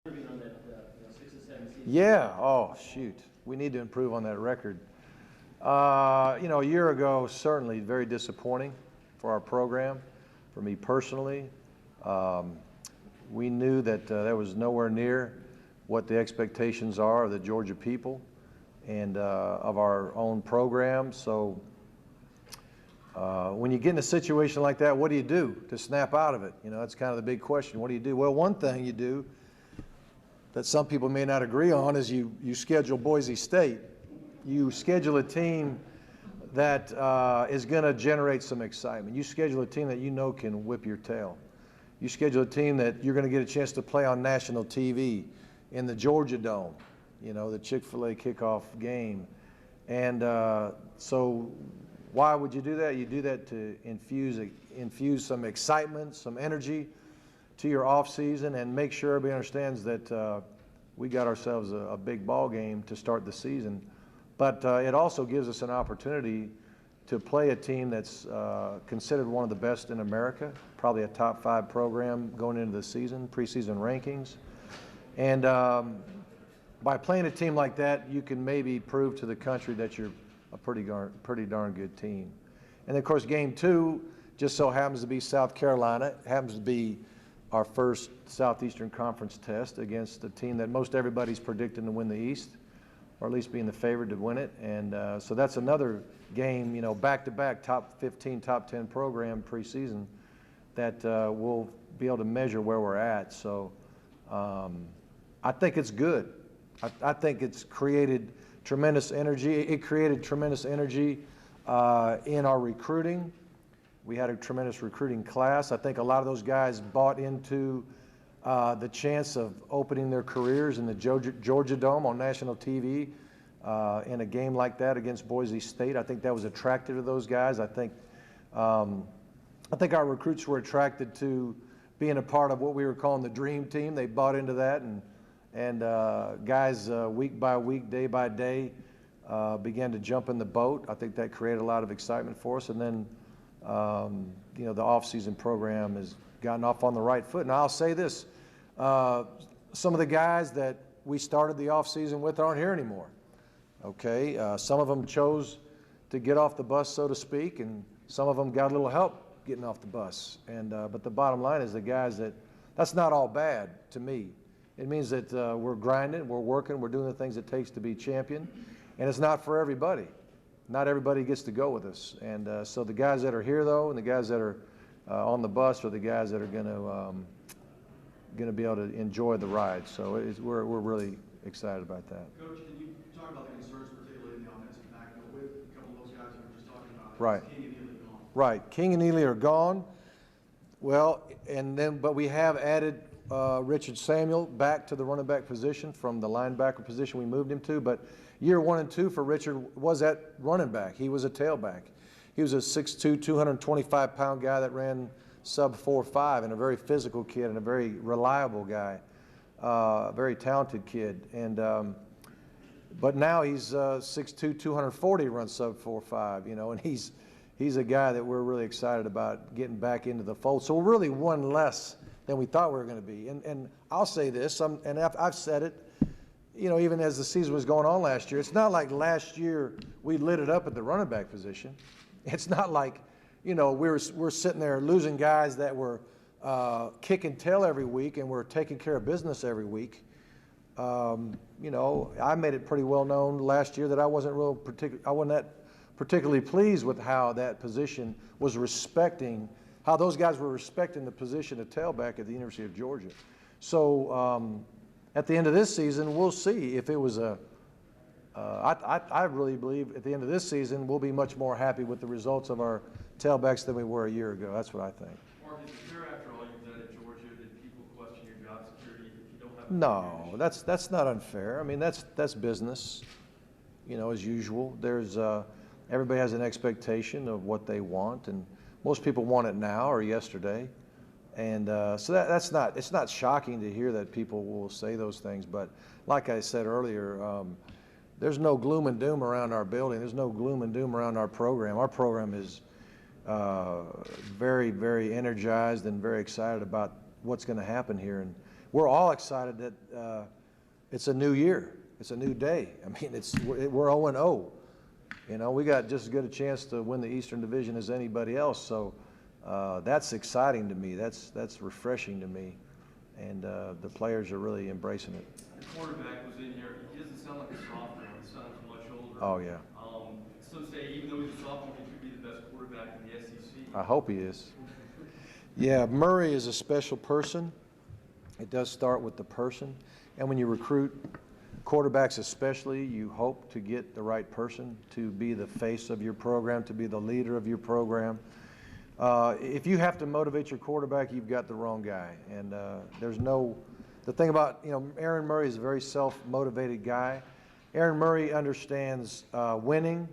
Improving on that, 6 to 7 seasons. Yeah. Oh, shoot. We need to improve on that record. A year ago, certainly very disappointing for our program, for me personally. Um, we knew that that was nowhere near what the expectations are of the Georgia people and of our own program. So when you get in a situation like that, what do you do to snap out of it? That's kind of the big question. What do you do? Well, one thing you do that some people may not agree on is you schedule Boise State. You schedule a team that is going to generate some excitement. You schedule a team that you know can whip your tail. You schedule a team that you're going to get a chance to play on national TV in the Georgia Dome, the Chick-fil-A kickoff game. And so why would you do that? You do that to infuse some excitement, some energy to your off season, and make sure everybody understands that we got ourselves a big ball game to start the season. But it also gives us an opportunity to play a team that's considered one of the best in America, probably a top 5 program going into the season, preseason rankings. And by playing a team like that, you can maybe prove to the country that you're a pretty darn good team. And of course, game 2 just so happens to be South Carolina, happens to be our first Southeastern Conference test against a team that most everybody's predicting to win the East, or at least being the favorite to win it. And so that's another game, back-to-back top 15, top 10 program preseason that we'll be able to measure where we're at. So I think it's good. I think it's created tremendous energy. It created tremendous energy in our recruiting. We had a tremendous recruiting class. I think a lot of those guys bought into the chance of opening their careers in the Georgia Dome on national TV in a game like that against Boise State. I think that was attractive to those guys. I think our recruits were attracted to being a part of what we were calling the dream team. They bought into that, and guys week by week, day by day, began to jump in the boat. I think that created a lot of excitement for us. And then the off-season program has gotten off on the right foot. And I'll say this, some of the guys that we started the off-season with aren't here anymore, okay? Some of them chose to get off the bus, so to speak, and some of them got a little help getting off the bus. And but the bottom line is the guys that's not all bad to me. It means that we're grinding, we're working, we're doing the things it takes to be champion, and it's not for everybody. Not everybody gets to go with us. And so the guys that are here, though, and the guys that are on the bus are the guys that are going to be able to enjoy the ride. So we're really excited about that. Coach, can you talk about the concerns, particularly in the offensive backfield, with a couple of those guys we were just talking about? Right. King and Ely gone. Right. King and Ely are gone. Well, but we have added Richard Samuel back to the running back position from the linebacker position we moved him to. But year 1 and 2 for Richard was at running back. He was a tailback. He was a 6'2", 225-pound guy that ran sub 4.5 and a very physical kid and a very reliable guy, very talented kid. And but now he's 6'2", 240, runs sub 4.5, and he's a guy that we're really excited about getting back into the fold. So we're really one less than we thought we were going to be. And I'll say this, and I've said it, even as the season was going on last year, it's not like last year we lit it up at the running back position. It's not like, we're sitting there losing guys that were kicking tail every week and we're taking care of business every week. I made it pretty well known last year that I wasn't that particularly pleased with how that position was how those guys were respecting the position of tailback at the University of Georgia. So at the end of this season, we'll see if it was I really believe at the end of this season, we'll be much more happy with the results of our tailbacks than we were a year ago. That's what I think. Mark, is it fair after all you've done at Georgia that people question your job security if you don't have No, that's not unfair. I mean, that's business, as usual. There's everybody has an expectation of what they want, and most people want it now or yesterday. And so it's not shocking to hear that people will say those things. But like I said earlier, there's no gloom and doom around our building. There's no gloom and doom around our program. Our program is very, very energized and very excited about what's going to happen here. And we're all excited that it's a new year. It's a new day. I mean, we're 0-0. You know, we got just as good a chance to win the Eastern Division as anybody else. So that's exciting to me. That's refreshing to me. And the players are really embracing it. The quarterback was in here. He doesn't sound like a sophomore. He sounds much older. Oh, yeah. Some say even though he's a sophomore, he could be the best quarterback in the SEC. I hope he is. Yeah, Murray is a special person. It does start with the person. And when you recruit quarterbacks especially, you hope to get the right person to be the face of your program, to be the leader of your program. If you have to motivate your quarterback, you've got the wrong guy. And the thing about, Aaron Murray is a very self-motivated guy. Aaron Murray understands winning.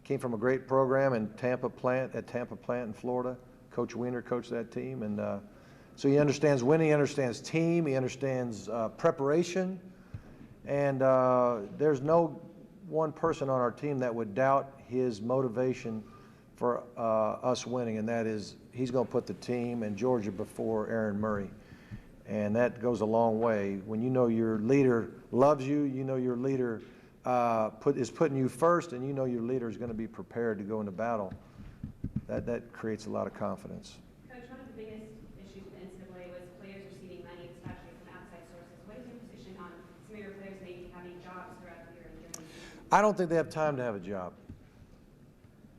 He came from a great program in Tampa Plant in Florida. Coach Wiener coached that team. And so he understands winning, he understands team, he understands preparation. And there's no one person on our team that would doubt his motivation for us winning, and that is he's going to put the team and Georgia before Aaron Murray. And that goes a long way. When you know your leader loves you, you know your leader is putting you first, and you know your leader is going to be prepared to go into battle, that creates a lot of confidence. Coach, one of the biggest issues with NCAA was players receiving money, especially from outside sources. What is your position on some of your players maybe having jobs throughout the year and during the season? I don't think they have time to have a job.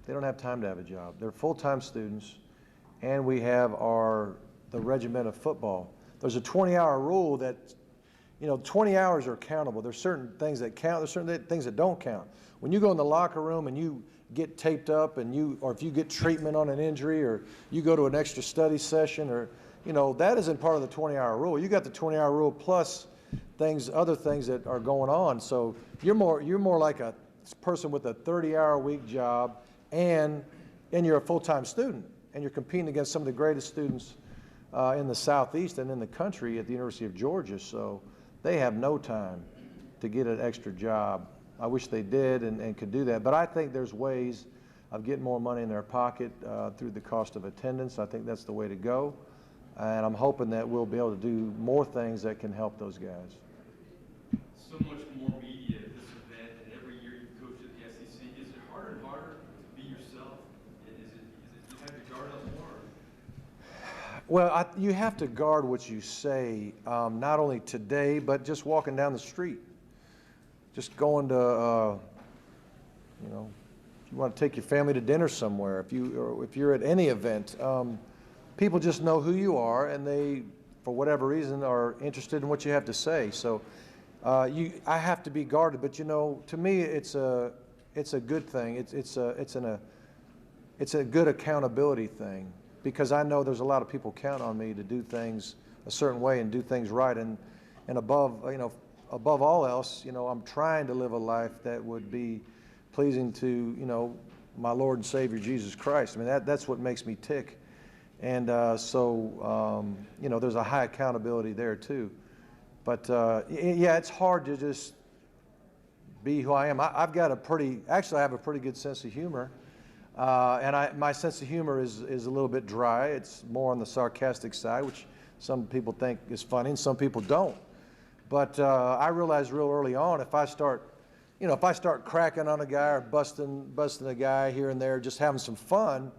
They don't have time to have a job. They're full-time students, and we have the regiment of football. There's a 20-hour rule that, 20 hours are countable. There's certain things that count. There's certain things that don't count. When you go in the locker room and you get taped up, or if you get treatment on an injury, or you go to an extra study session, or that isn't part of the 20-hour rule. You got the 20-hour rule plus other things that are going on. So you're more like a person with a 30-hour week job. And you're a full-time student, and you're competing against some of the greatest students in the Southeast and in the country at the University of Georgia. So they have no time to get an extra job. I wish they did and could do that. But I think there's ways of getting more money in their pocket through the cost of attendance. I think that's the way to go. And I'm hoping that we'll be able to do more things that can help those guys. So much more media at this event, and every year you coach at the SEC. Is it harder and harder to be yourself? Is it you have to guard up more? Well, you have to guard what you say, not only today, but just walking down the street. Just going to, if you want to take your family to dinner somewhere, if you're at any event, people just know who you are, and they, for whatever reason, are interested in what you have to say. So I have to be guarded, but to me, it's a good thing. It's a good accountability thing, because I know there's a lot of people count on me to do things a certain way and do things right, and above all else, I'm trying to live a life that would be pleasing to my Lord and Savior Jesus Christ. I mean, that's what makes me tick, and so there's a high accountability there too. But yeah, it's hard to just be who I am. I have a pretty good sense of humor. And my sense of humor is a little bit dry. It's more on the sarcastic side, which some people think is funny and some people don't. But I realized real early on, if I start cracking on a guy or busting a guy here and there, just having some fun,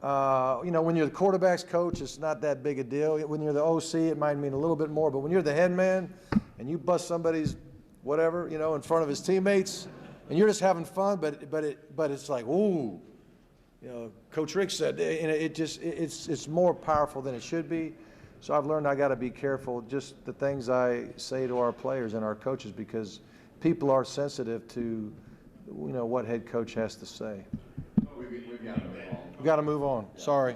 when you're the quarterback's coach, it's not that big a deal. When you're the OC, it might mean a little bit more. But when you're the head man and you bust somebody's whatever, in front of his teammates, and you're just having fun, but it's like, ooh. Coach Richt said, and it's more powerful than it should be. So I've learned I got to be careful just the things I say to our players and our coaches, because people are sensitive to, what head coach has to say. We've got to move on. We've got to move on. Sorry.